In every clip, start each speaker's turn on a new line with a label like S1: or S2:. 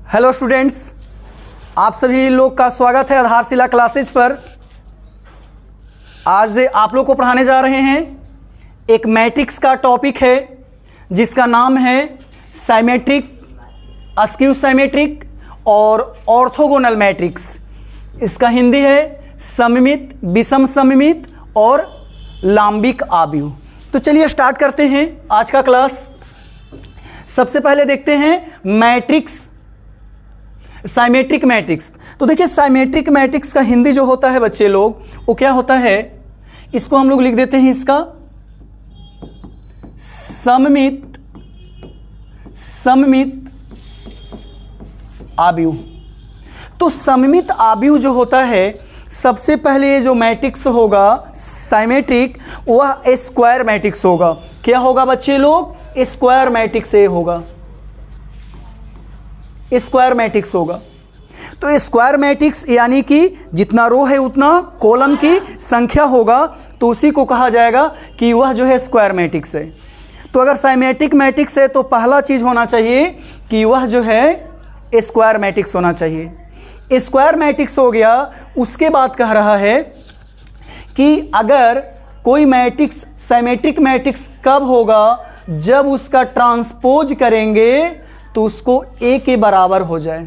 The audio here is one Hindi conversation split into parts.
S1: हेलो स्टूडेंट्स, आप सभी लोग का स्वागत है आधारशिला क्लासेज पर। आज आप लोग को पढ़ाने जा रहे हैं एक मैट्रिक्स का टॉपिक है जिसका नाम है साइमेट्रिक, अस्क्यू साइमेट्रिक और ऑर्थोगोनल मैट्रिक्स। इसका हिंदी है सममित, विषम सममित और लांबिक आव्यूह। तो चलिए स्टार्ट करते हैं आज का क्लास। सबसे पहले देखते हैं मैट्रिक्स, साइमेट्रिक मैट्रिक्स। तो देखिए साइमेट्रिक मैट्रिक्स का हिंदी जो होता है बच्चे लोग, वो क्या होता है, इसको हम लोग लिख देते हैं इसका सममित, सममित आव्यूह। तो सममित आव्यूह जो होता है, सबसे पहले ये जो मैट्रिक्स होगा साइमेट्रिक, वह स्क्वायर मैट्रिक्स होगा। क्या होगा बच्चे लोग? स्क्वायर मैट्रिक्स ये होगा, स्क्वायर मैट्रिक्स होगा। तो स्क्वायर मैट्रिक्स यानी कि जितना रो है उतना कॉलम की संख्या होगा, तो उसी को कहा जाएगा कि वह जो है स्क्वायर मैट्रिक्स है। तो अगर साइमेट्रिक मैट्रिक्स है तो पहला चीज होना चाहिए कि वह जो है स्क्वायर मैट्रिक्स होना चाहिए। स्क्वायर मैट्रिक्स हो गया, उसके बाद कह रहा है कि अगर कोई मैट्रिक्स साइमेट्रिक मैट्रिक्स कब होगा, जब उसका ट्रांसपोज करेंगे तो उसको ए के बराबर हो जाए।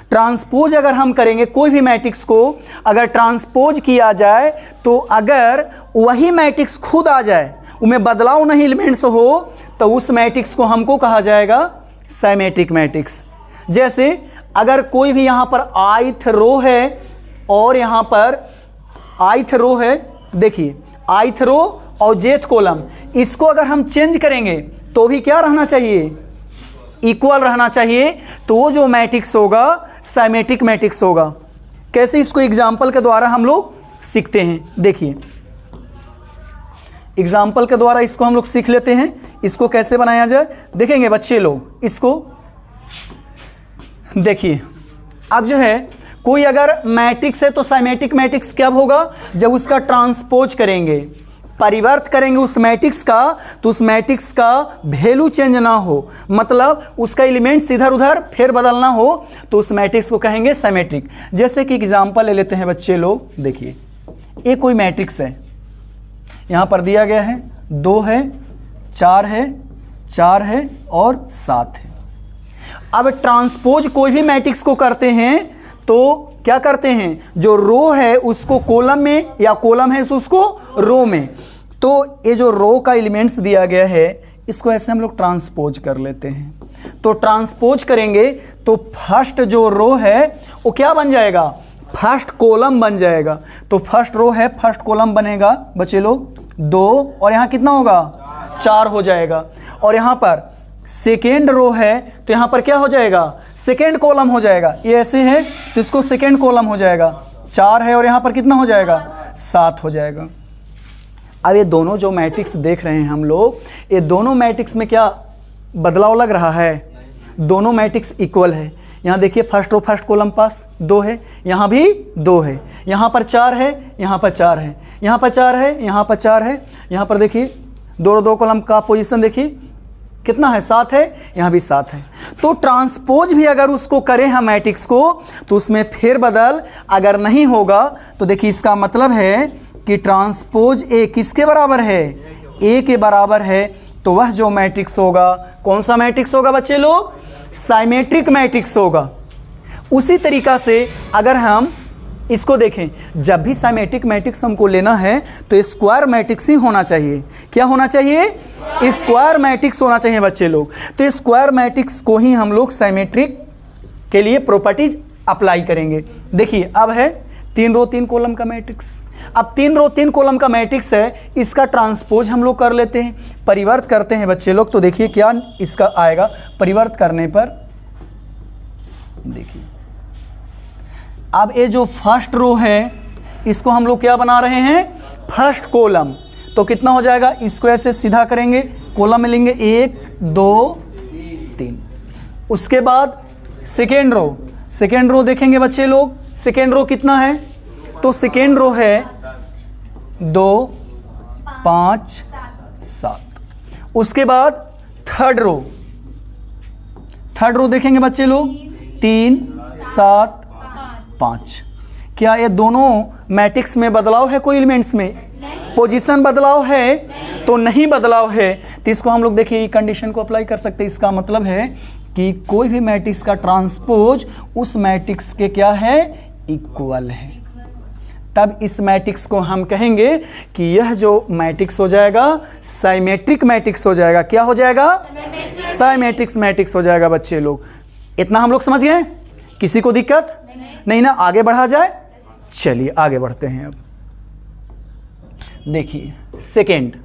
S1: ट्रांसपोज अगर हम करेंगे कोई भी मैट्रिक्स को, अगर ट्रांसपोज किया जाए तो अगर वही मैट्रिक्स खुद आ जाए, उनमें बदलाव नहीं एलिमेंट्स हो, तो उस मैट्रिक्स को हमको कहा जाएगा साइमेट्रिक मैट्रिक्स। जैसे अगर कोई भी यहां पर आइथ रो है और यहां पर आइथ रो है, देखिए आइथ रो और जेथ कॉलम, इसको अगर हम चेंज करेंगे तो भी क्या रहना चाहिए? इक्वल रहना चाहिए। तो वो जो मैट्रिक्स होगा साइमेट्रिक मैट्रिक्स होगा। कैसे, इसको एग्जाम्पल के द्वारा हम लोग सीखते हैं। देखिए एग्जाम्पल के द्वारा इसको हम लोग सीख लेते हैं, इसको कैसे बनाया जाए देखेंगे बच्चे लोग। इसको देखिए, अब जो है कोई अगर मैट्रिक्स है तो साइमेट्रिक मैट्रिक्स कब होगा? जब उसका ट्रांसपोज करेंगे, परिवर्त करेंगे उस मैट्रिक्स का, तो उस मैट्रिक्स का वैल्यू चेंज ना हो, मतलब उसका एलिमेंट्स इधर उधर फेर बदलना हो, तो उस मैट्रिक्स को कहेंगे साइमेट्रिक। जैसे कि एग्जांपल ले लेते हैं बच्चे लोग। देखिए ये कोई मैट्रिक्स है, यहाँ पर दिया गया है 2 है, 4 है, 4 है और 7 है। अब ट्रांसपोज कोई भी मैट्रिक्स को करते हैं तो क्या करते हैं, जो रो है उसको कॉलम में, या कॉलम है उसको रो में। तो ये जो रो का एलिमेंट्स दिया गया है, इसको ऐसे हम लोग ट्रांसपोज कर लेते हैं। तो ट्रांसपोज करेंगे तो फर्स्ट जो रो है वो क्या बन जाएगा? फर्स्ट कॉलम बन जाएगा। तो फर्स्ट रो है, फर्स्ट कॉलम बनेगा बच्चे लोग 2, और यहाँ कितना होगा? 4 हो जाएगा। और यहाँ पर सेकेंड रो है तो यहाँ पर क्या हो जाएगा? सेकेंड कॉलम हो जाएगा। ये ऐसे है तो इसको सेकेंड कॉलम हो जाएगा, 4 है और यहाँ पर कितना हो जाएगा? 7 हो जाएगा। अब ये दोनों जो मैट्रिक्स देख रहे हैं हम लोग, ये दोनों मैट्रिक्स में क्या बदलाव लग रहा है? दोनों मैट्रिक्स इक्वल है। यहाँ देखिए फर्स्ट रो फर्स्ट कॉलम पास 2 है, यहाँ भी 2 है, यहाँ पर 4 है, यहाँ पर 4 है, यहाँ पर 4 है, यहाँ पर 4 है, यहाँ पर देखिए 2 कॉलम का पोजीशन देखिए कितना है? 7 है, यहाँ भी 7 है। तो ट्रांसपोज भी अगर उसको करें हम मैट्रिक्स को, तो उसमें फेरबदल अगर नहीं होगा, तो देखिए इसका मतलब है कि ट्रांसपोज ए किसके बराबर है? ए के बराबर है। तो वह जो मैट्रिक्स होगा, कौन सा मैट्रिक्स होगा बच्चे लोग? साइमेट्रिक मैट्रिक्स होगा। उसी तरीका से अगर हम इसको देखें, जब भी साइमेट्रिक मैट्रिक्स हमको लेना है तो स्क्वायर मैट्रिक्स ही होना चाहिए। क्या होना चाहिए? स्क्वायर मैट्रिक्स होना चाहिए बच्चे लोग। तो स्क्वायर मैट्रिक्स को ही हम लोग साइमेट्रिक के लिए प्रॉपर्टीज अप्लाई करेंगे। देखिए अब है 3 रो 3 कॉलम का मैट्रिक्स। अब 3 रो 3 कॉलम का मैट्रिक्स है, इसका ट्रांसपोज हम लोग कर लेते हैं, परिवर्त करते हैं बच्चे लोग। तो देखिए क्या इसका आएगा परिवर्त करने पर। देखिए अब ये जो फर्स्ट रो है, इसको हम लोग क्या बना रहे हैं? First column. तो कितना हो जाएगा? इसको ऐसे सीधा करेंगे, कॉलम में लेंगे 1 2 3। उसके बाद सेकेंड रो, सेकेंड रो देखेंगे बच्चे लोग, सेकेंड रो कितना है? तो सेकेंड रो है 2 5 7। उसके बाद थर्ड रो, थर्ड रो देखेंगे बच्चे लोग, 3 7 5। क्या ये दोनों मैट्रिक्स में बदलाव है? कोई एलिमेंट्स में पोजीशन बदलाव है? तो नहीं बदलाव है। तो इसको हम लोग देखिए कंडीशन को अप्लाई कर सकते हैं। इसका मतलब है कि कोई भी मैट्रिक्स का ट्रांसपोज उस मैट्रिक्स के क्या है? इक्वल है। तब इस मैट्रिक्स को हम कहेंगे कि यह जो मैट्रिक्स हो जाएगा साइमेट्रिक मैट्रिक्स हो जाएगा। क्या हो जाएगा? साइमेट्रिक्स मैट्रिक्स हो जाएगा बच्चे लोग। इतना हम लोग समझ गए? किसी को दिक्कत नहीं ना? आगे बढ़ा जाए? चलिए आगे बढ़ते हैं। अब देखिए सेकेंड,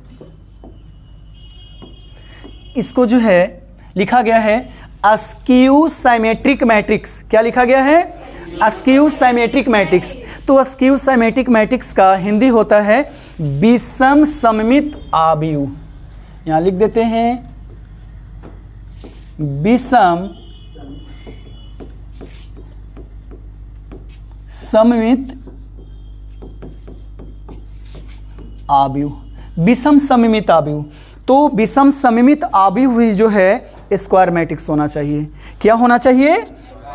S1: इसको जो है लिखा गया है अस्क्यू साइमेट्रिक मैट्रिक्स। क्या लिखा गया है? Askew symmetric matrix. तो अस्क्यू साइमेट्रिक मैट्रिक्स का हिंदी होता है विषम सममित आव्यूह। यहां लिख देते हैं विषम सममित आव्यूह। विषम सममित आव्यूह। तो विषम सममित आव्यूह जो है स्क्वायर मैट्रिक्स होना चाहिए। क्या होना चाहिए?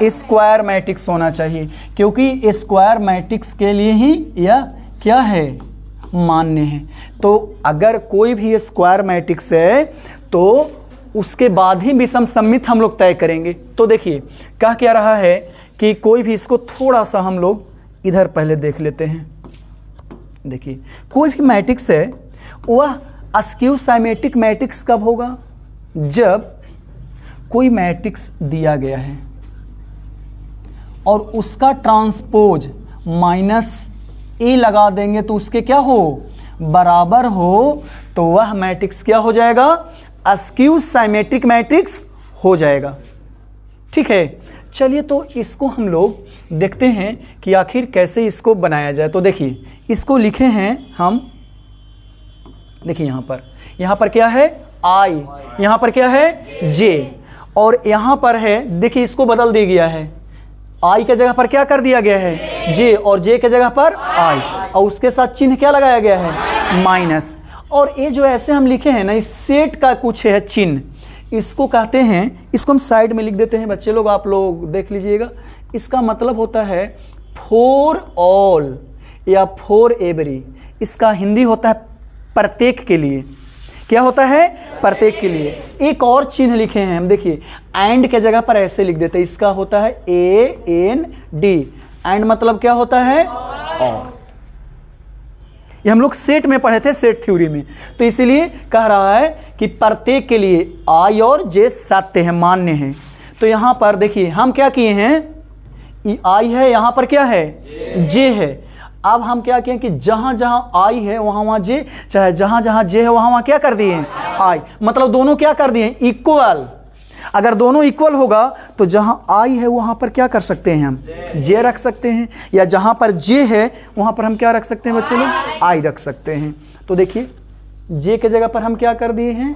S1: स्क्वायर मैट्रिक्स होना चाहिए, क्योंकि स्क्वायर मैट्रिक्स के लिए ही यह क्या है? मान्य है। तो अगर कोई भी स्क्वायर मैट्रिक्स है तो उसके बाद ही विषम सममित हम लोग तय करेंगे। तो देखिए कह क्या रहा है कि कोई भी, इसको थोड़ा सा हम लोग इधर पहले देख लेते हैं। देखिए कोई भी मैट्रिक्स है वह अस्क्यू साइमेट्रिक मैट्रिक्स कब होगा? जब कोई मैट्रिक्स दिया गया है और उसका ट्रांसपोज -a लगा देंगे तो उसके क्या हो? बराबर हो, तो वह मैट्रिक्स क्या हो जाएगा? अस्क्यू साइमेट्रिक मैट्रिक्स हो जाएगा। ठीक है, चलिए तो इसको हम लोग देखते हैं कि आखिर कैसे इसको बनाया जाए। तो देखिए इसको लिखे हैं हम, देखिए यहाँ पर क्या है? I, यहाँ पर क्या है? J, और यहाँ पर है, देखिए इसको बदल दिया गया है। I के जगह पर क्या कर दिया गया है? J, और J के जगह पर I, और उसके साथ चिन्ह क्या लगाया गया है? माइनस। और ये जो ऐसे हम लिखे हैं ना, इस सेट का कुछ है चिन्ह, इसको कहते हैं, इसको हम साइड में लिख देते हैं बच्चे लोग, आप लोग देख लीजिएगा। इसका मतलब होता है फॉर ऑल या फॉर एवरी। इसका हिंदी होता है प्रत्येक के लिए। क्या होता है? प्रत्येक के लिए। एक और चिन्ह लिखे हैं हम, देखिए एंड के जगह पर ऐसे लिख देते हैं। इसका होता है AND। एंड मतलब क्या होता है? और। ये हम लोग सेट में पढ़े थे, सेट थ्योरी में। तो इसीलिए कह रहा है कि प्रत्येक के लिए I और J सत्य है, मान्य है। तो यहां पर देखिए हम क्या किए हैं? I है, यहां पर क्या है? J है। अब हम क्या किए कि जहां जहां I है वहां वहां J, चाहे जहां जहां J है वहां वहां क्या कर दिए? I। मतलब दोनों क्या कर दिए? इक्वल। अगर दोनों इक्वल होगा तो जहां I है वहां पर क्या कर सकते हैं? हम J रख सकते हैं, या जहां पर J है वहां पर हम क्या रख सकते हैं बच्चे लोग? I रख सकते हैं। तो देखिए J के जगह पर हम क्या कर दिए हैं?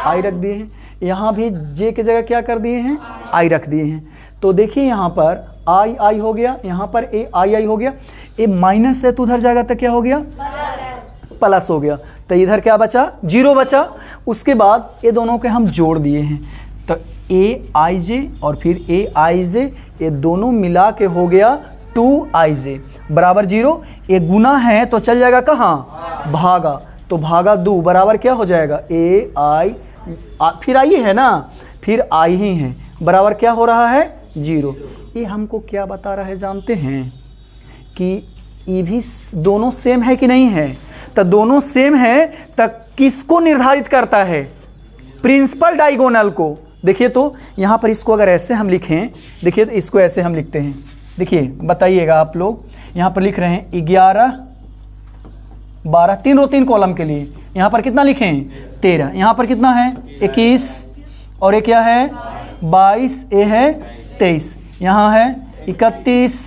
S1: I रख दिए हैं। यहाँ भी J के जगह क्या कर दिए हैं? I रख दिए हैं। तो देखिए यहाँ पर I हो गया, यहाँ पर I हो गया। ये माइनस है तो उधर जाएगा तो क्या हो गया? प्लस हो गया। तो इधर क्या बचा? 0 बचा। उसके बाद ये दोनों के हम जोड़ दिए हैं, तो AIJ और फिर AIJ, ये दोनों मिला के हो गया 2IJ बराबर 0। ये गुना है तो चल जाएगा कहाँ? भागा। तो भागा 2 बराबर क्या हो जाएगा? AI, फिर I है ना, फिर I ही है, बराबर क्या हो रहा है? 0। ये हमको क्या बता रहा है जानते हैं? कि ये भी दोनों सेम है कि नहीं है? तो दोनों सेम है तो किसको निर्धारित करता है? प्रिंसिपल डायगोनल को। देखिए तो यहाँ पर इसको अगर ऐसे हम लिखें, देखिए तो इसको ऐसे हम लिखते हैं। देखिए बताइएगा आप लोग, यहाँ पर लिख रहे हैं 11 12, 3 रो 3 कॉलम के लिए। यहाँ पर कितना लिखें? 13। यहाँ पर कितना है? 21, और ये क्या है? 22, ये है 23, यहाँ है 31,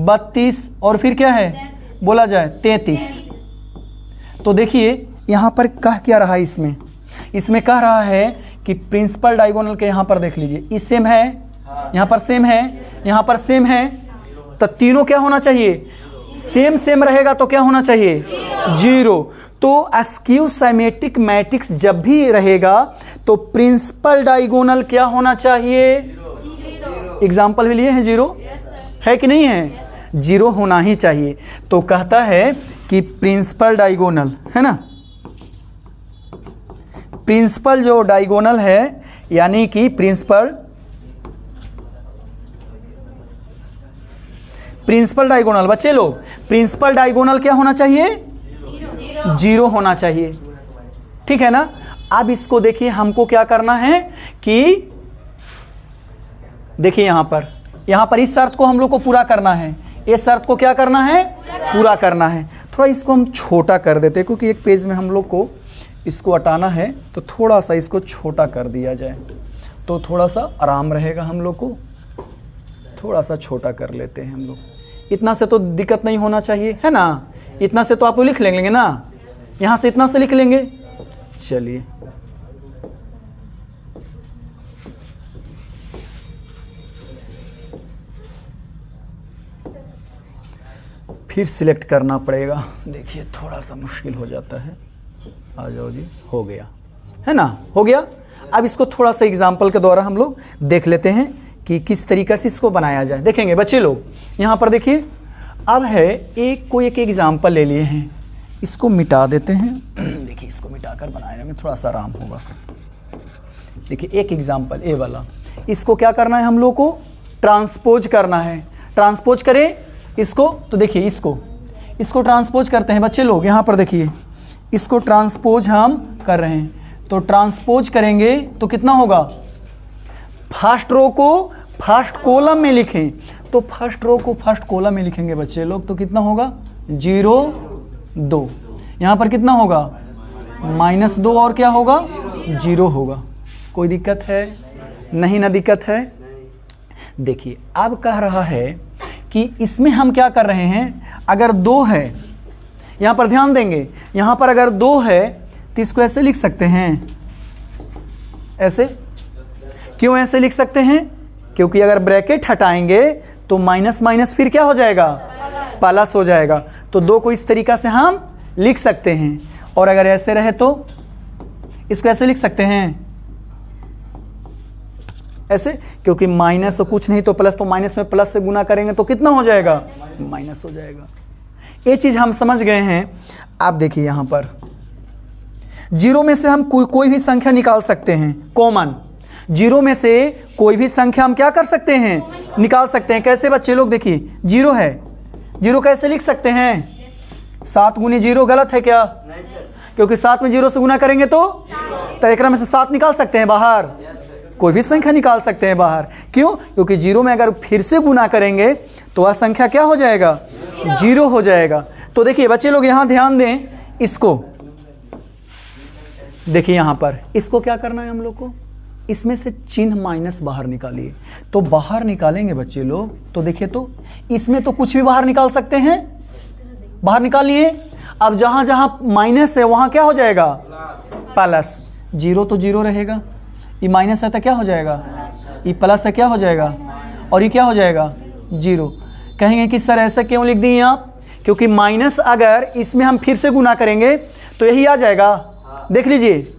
S1: 32, और फिर क्या है बोला जाए? 33। तो देखिए यहाँ पर कह क्या रहा है? इसमें कह रहा है कि प्रिंसिपल डायगोनल के यहाँ पर देख लीजिए, ये सेम है, यहाँ पर सेम है, यहाँ पर सेम है, तो तीनों क्या होना चाहिए? सेम रहेगा तो क्या होना चाहिए? 0। तो अस्क्यू साइमेट्रिक मैट्रिक्स जब भी रहेगा तो प्रिंसिपल डायगोनल क्या होना चाहिए? एग्जाम्पल भी लिए हैं, जीरो है कि नहीं है? जीरो होना ही चाहिए। तो कहता है कि प्रिंसिपल डायगोनल है ना, प्रिंसिपल जो डायगोनल है यानी कि प्रिंसिपल डायगोनल, बच्चे लोग प्रिंसिपल डायगोनल क्या होना चाहिए? जीरो होना चाहिए, ठीक है ना। अब इसको देखिए, हमको क्या करना है कि देखिए यहां पर इस शर्त को हम लोग को पूरा करना है। इस शर्त को क्या करना है? पूरा करना है। थोड़ा इसको हम छोटा कर देते हैं क्योंकि एक पेज में हम लोग को इसको हटाना है, तो थोड़ा सा इसको छोटा कर दिया जाए तो थोड़ा सा आराम रहेगा हम लोग को। थोड़ा सा छोटा कर लेते हैं हम लोग। इतना से तो दिक्कत नहीं होना चाहिए, है ना। इतना से तो आप लिख लेंगे ना, यहाँ से इतना से लिख लेंगे। चलिए फिर सिलेक्ट करना पड़ेगा, देखिए थोड़ा सा मुश्किल हो जाता है। आ जाओ जी, हो गया, है ना, हो गया। अब इसको थोड़ा सा एग्जाम्पल के द्वारा हम लोग देख लेते हैं कि किस तरीके से इसको बनाया जाए। देखेंगे बच्चे लोग, यहाँ पर देखिए, अब है कोई एक एग्जाम्पल ले लिए हैं, इसको मिटा देते हैं। देखिए इसको मिटाकर बनाने में थोड़ा सा आराम होगा। देखिए एक एग्जाम्पल ए वाला, इसको क्या करना है हम लोग को? ट्रांसपोज करना है। ट्रांसपोज करें इसको, तो देखिए इसको ट्रांसपोज करते हैं बच्चे लोग। यहाँ पर देखिए इसको ट्रांसपोज हम कर रहे हैं, तो ट्रांसपोज करेंगे तो कितना होगा? फर्स्ट रो को फर्स्ट कॉलम में लिखें, तो फर्स्ट रो को फर्स्ट कॉलम में लिखेंगे बच्चे लोग, तो कितना होगा? 0 2। यहाँ पर कितना होगा? -2 और क्या होगा? 0 होगा। कोई दिक्कत है? नहीं ना दिक्कत है। देखिए अब कह रहा है कि इसमें हम क्या कर रहे हैं, अगर 2 है, यहाँ पर ध्यान देंगे, यहाँ पर अगर 2 है तो इसको ऐसे लिख सकते हैं, ऐसे। क्यों ऐसे लिख सकते हैं? क्योंकि अगर ब्रैकेट हटाएंगे तो माइनस माइनस फिर क्या हो जाएगा? प्लस हो जाएगा। तो 2 को इस तरीका से हम लिख सकते हैं। और अगर ऐसे रहे तो इसको ऐसे लिख सकते हैं, ऐसे, क्योंकि माइनस और कुछ नहीं तो प्लस, तो माइनस में प्लस से गुना करेंगे तो कितना हो जाएगा? माइनस हो जाएगा। ये चीज हम समझ गए हैं। आप देखिए यहाँ पर 0 में से हम कोई भी संख्या निकाल सकते हैं, कॉमन। 0 में से कोई भी संख्या हम क्या कर सकते हैं? निकाल सकते हैं। कैसे बच्चे लोग? देखिए 0 है, 0 कैसे लिख सकते हैं? 7 गुने 0 गलत है क्या? क्योंकि 7 में 0 से गुना करेंगे तो एक में से 7 निकाल सकते हैं बाहर, कोई भी संख्या निकाल सकते हैं बाहर। क्यों? क्योंकि 0 में अगर फिर से गुना करेंगे तो वह संख्या क्या हो जाएगा? 0 हो जाएगा। तो देखिए बच्चे लोग यहाँ ध्यान दें, इसको देखिए, यहाँ पर इसको क्या करना है हम लोग को? इसमें से चिन्ह माइनस बाहर निकालिए। तो बाहर निकालेंगे बच्चे लोग, तो देखिए, तो इसमें तो कुछ भी बाहर निकाल सकते हैं, बाहर निकालिए। अब जहां जहां माइनस है वहां क्या हो जाएगा? प्लस। 0 तो 0 रहेगा, ये माइनस है तो क्या हो जाएगा? ये प्लस है, क्या हो जाएगा? और ये क्या हो जाएगा? 0। कहेंगे कि सर ऐसा क्यों लिख दिए आप? क्योंकि माइनस अगर इसमें हम फिर से गुना करेंगे तो यही आ जाएगा। देख लीजिए,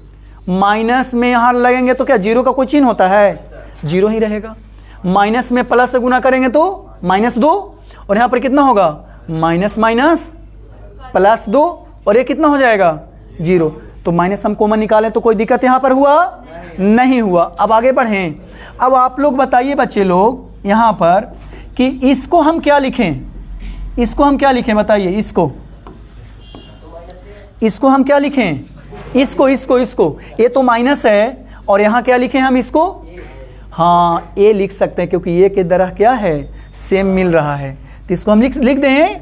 S1: माइनस में यहाँ लगेंगे तो क्या 0 का कोई चिन्ह होता है? 0 ही रहेगा। माइनस में प्लस से गुना करेंगे तो -2, और यहाँ पर कितना होगा? माइनस माइनस +2, और ये कितना हो जाएगा? 0। तो माइनस हम कॉमन निकालें तो कोई दिक्कत यहाँ पर हुआ? नहीं हुआ। अब आगे बढ़ें। अब आप लोग बताइए बच्चे लोग यहाँ पर कि इसको हम क्या लिखें? इसको हम क्या लिखें बताइए? इसको हम क्या लिखें? इसको ये तो माइनस है, और यहाँ क्या लिखें हम इसको? हाँ, ए लिख सकते हैं, क्योंकि ये के तरह क्या है? सेम मिल रहा है, तो इसको हम लिख दें।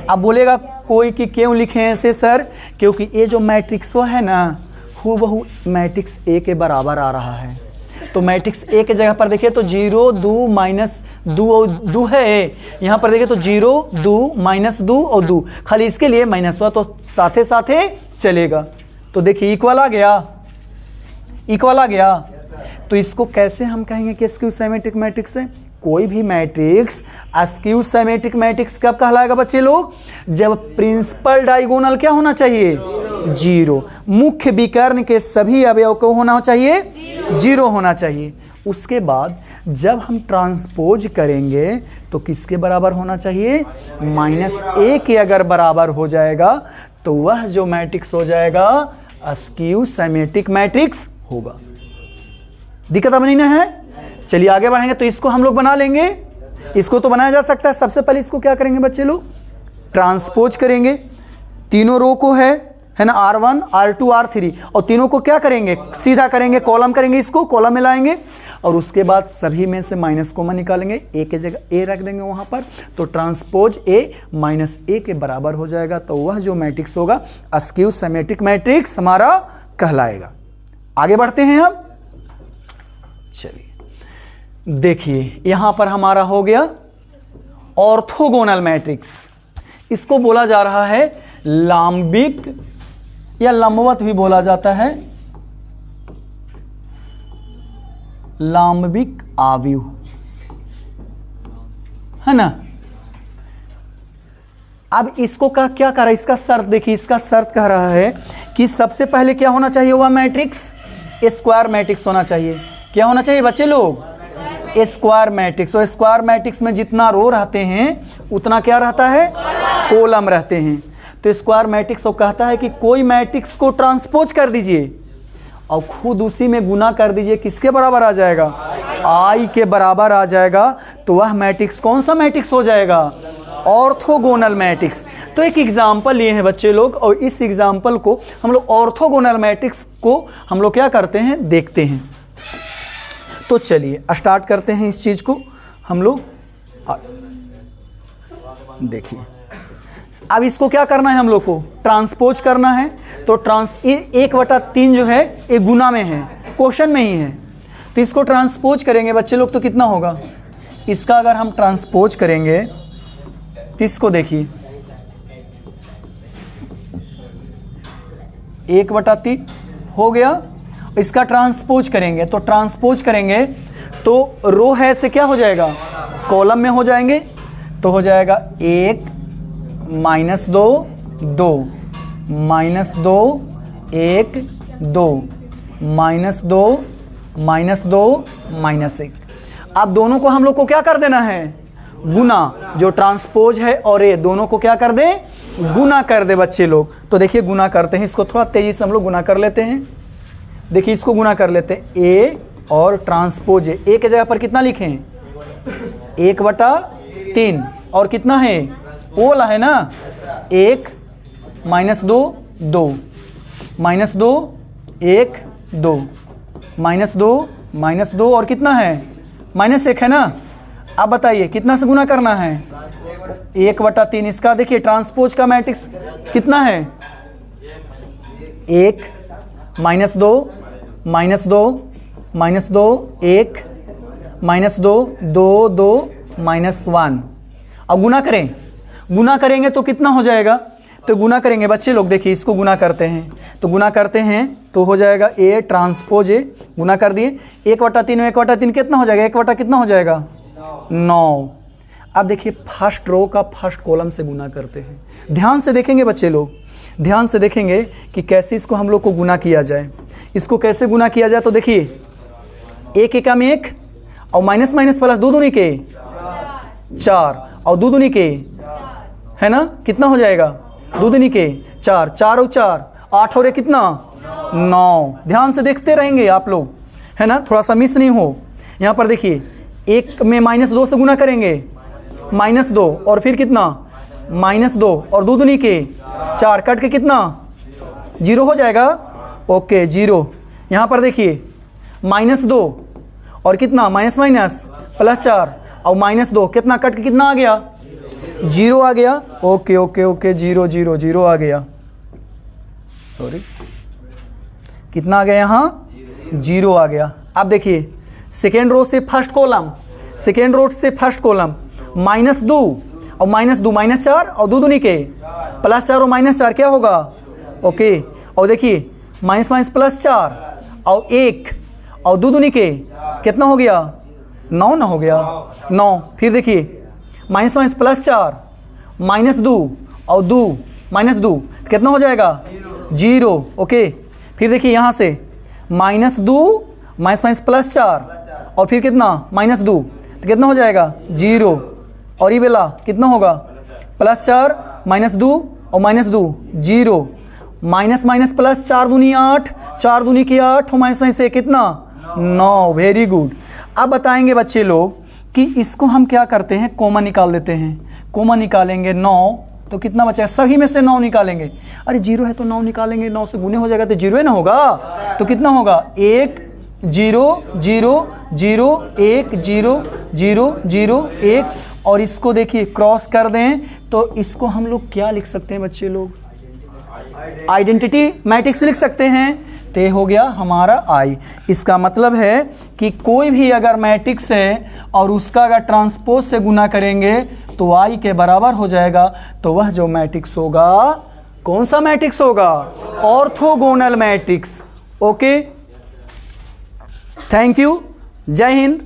S1: अब बोलेगा कोई कि क्यों लिखें ऐसे सर? क्योंकि ये जो मैट्रिक्स है ना, हूबहू मैट्रिक्स ए के बराबर आ रहा है। तो मैट्रिक्स ए के जगह पर देखिए तो 0 2 -2 और 2 है। यहाँ पर देखिए तो 0 2 -2 और 2, खाली इसके लिए माइनस हुआ तो साथे साथे चलेगा। तो देखिए इक्वल आ गया। तो इसको कैसे हम कहेंगे कि इसकी सिमेट्रिक मैट्रिक्स है? कोई भी मैट्रिक्स अस्क्यू सिमेट्रिक मैट्रिक्स कब कहलाएगा बच्चे लोग? जब प्रिंसिपल डायगोनल क्या होना चाहिए? 0। मुख्य विकर्ण के सभी अवयव को होना चाहिए 0 होना चाहिए। उसके बाद जब हम ट्रांसपोज करेंगे तो किसके बराबर होना चाहिए? -a के अगर बराबर हो जाएगा तो वह जो मैट्रिक्स हो जाएगा अस्क्यू सिमेट्रिक मैट्रिक्स होगा। दिक्कत अब नहीं ना है? चलिए आगे बढ़ेंगे। तो इसको हम लोग बना लेंगे, इसको तो बनाया जा सकता है। सबसे पहले इसको क्या करेंगे बच्चे लोग? ट्रांसपोज करेंगे। तीनों रो को है ना, R1 R2 R3, और तीनों को क्या करेंगे? सीधा करेंगे, कॉलम करेंगे, इसको कॉलम में लाएंगे और उसके बाद सभी में से माइनस कॉमन निकालेंगे, ए के जगह ए रख देंगे वहां पर। तो ट्रांसपोज A -a के बराबर हो जाएगा। तो वह जो मैट्रिक्स होगा अस्क्यू सिमेट्रिक मैट्रिक्स हमारा कहलाएगा। आगे बढ़ते हैं अब। चलिए देखिए, यहां पर हमारा हो गया ऑर्थोगोनल मैट्रिक्स। इसको बोला जा रहा है लाम्बिक या लंबवत भी बोला जाता है, लाम्बिक आव्यूह, है ना। अब इसको क्या क्या कर रहा है? इसका शर्त देखिए, इसका शर्त कह रहा है कि सबसे पहले क्या होना चाहिए? वह मैट्रिक्स स्क्वायर मैट्रिक्स होना चाहिए। क्या होना चाहिए बच्चे लोग? Square matrix. और स्क्वायर मैट्रिक्स में जितना रो रहते हैं उतना क्या रहता है? कॉलम रहते हैं। तो स्क्वायर मैट्रिक्स वो कहता है कि कोई मैट्रिक्स को ट्रांसपोज कर दीजिए और खुद उसी में गुना कर दीजिए, किसके बराबर आ जाएगा? आई के बराबर आ जाएगा। तो वह मैट्रिक्स कौन सा मैट्रिक्स हो जाएगा? Orthogonal matrix. तो एक एग्जाम्पल लिए हैं बच्चे लोग, और इस एग्जाम्पल को हम लोग ऑर्थोगोनल मैट्रिक्स को हम लोग क्या करते हैं? देखते हैं। तो चलिए स्टार्ट करते हैं इस चीज को हम लोग। देखिए अब इसको क्या करना है? हम लोग को ट्रांसपोज करना है। तो 1/3 जो है ये गुना में है, क्वेश्चन में ही है। तो इसको ट्रांसपोज करेंगे बच्चे लोग तो कितना होगा? इसका अगर हम ट्रांसपोज करेंगे तो इसको देखिए 1/3 हो गया। इसका ट्रांसपोज करेंगे तो तो रो है से क्या हो जाएगा? कॉलम में हो जाएंगे। तो हो जाएगा 1 -2 2 -2 1 2 -2 -2 -1। अब दोनों को हम लोग को क्या कर देना है? गुना। जो ट्रांसपोज है और ये दोनों को क्या कर दे? गुना कर दे बच्चे लोग। तो देखिए गुना करते हैं, इसको थोड़ा तेजी से हम लोग गुना कर लेते हैं। देखिए इसको गुना कर लेते हैं, ए और ट्रांसपोज है। ए के जगह पर कितना लिखें? 1/3 और कितना है? वो वाला है ना, 1 -2 2 -2 1 2 -2 और कितना है? -1 है ना। अब बताइए कितना से गुना करना है? 1/3। इसका देखिए ट्रांसपोज का मैट्रिक्स कितना है? 1 -2 -2 -2 1 -2 2 2 -1। अब गुना करेंगे तो कितना हो जाएगा? तो गुना करेंगे बच्चे लोग, देखिए इसको गुना करते हैं। तो गुना करते हैं तो हो जाएगा ए ट्रांसपोज ए, गुना कर दिए 1/3 में 1/3 कितना हो जाएगा? 1 कितना हो जाएगा? 9। अब देखिए फर्स्ट रो का फर्स्ट कॉलम से गुना करते हैं। ध्यान से देखेंगे बच्चे लोग, ध्यान से देखेंगे कि कैसे इसको हम लोग को गुना किया जाए। इसको कैसे गुना किया जाए? तो देखिए 1 एकम 1 और माइनस माइनस प्लस 2 दूनी के 4 और 2 दूनी के, है ना, कितना हो जाएगा? 2 दूनी के 4, 4 और 4 8 और 1 कितना? 9। ध्यान से देखते रहेंगे आप लोग, है ना, थोड़ा सा मिस नहीं हो। यहाँ पर देखिए 1 में -2 से गुना करेंगे, -2 और फिर कितना? -2 और 2 दूनी के 4, कट के कितना? 0 हो जाएगा। ओके 0। यहाँ पर देखिए -2 और कितना? माइनस माइनस प्लस 4 और -2 कितना? कट के कितना आ गया? 0 आ गया। ओके ओके ओके 0 0 0 आ गया। सॉरी कितना आ गया? यहाँ 0 आ गया। अब देखिए सेकेंड रो से फर्स्ट कॉलम, सेकेंड रो से फर्स्ट कॉलम -2 और -2 -4 और 2 दूनी के +4 और -4 क्या होगा? ओके और देखिए माइनस माइनस +4 और 1 और 2 दूनी के कितना हो गया? 9 ना हो गया, 9। फिर देखिए माइनस माइनस प्लस 4, माइनस 2 और 2 माइनस 2 कितना हो जाएगा 0। ओके, फिर देखिए यहाँ से माइनस 2 माइनस माइनस प्लस 4 और फिर कितना माइनस 2 तो कितना हो जाएगा 0। और ये वाला कितना होगा प्लस 4 माइनस 2 और माइनस 2 0। माइनस माइनस प्लस 4 दूनी 8, 4 दूनी की 8 और माइनस माइनस से कितना 9। Very good. अब बताएंगे बच्चे लोग कि इसको हम क्या करते हैं, कॉमन निकाल देते हैं। कॉमन निकालेंगे 9 तो कितना बचा है, सभी में से 9 निकालेंगे। अरे 0 है तो 9 निकालेंगे, 9 से गुने हो जाएगा तो 0 ही ना होगा। तो कितना होगा 1 0 0 0 1 0 0 0 1। और इसको देखिए क्रॉस कर दें तो इसको हम लोग क्या लिख सकते हैं बच्चे लोग, आइडेंटिटी मैट्रिक्स लिख सकते हैं। तो ये हो गया हमारा आई। इसका मतलब है कि कोई भी अगर मैट्रिक्स है और उसका अगर ट्रांसपोज से गुना करेंगे तो आई के बराबर हो जाएगा। तो वह जो मैट्रिक्स होगा कौन सा मैट्रिक्स होगा, orthogonal matrix. Okay, thank you, जय हिंद।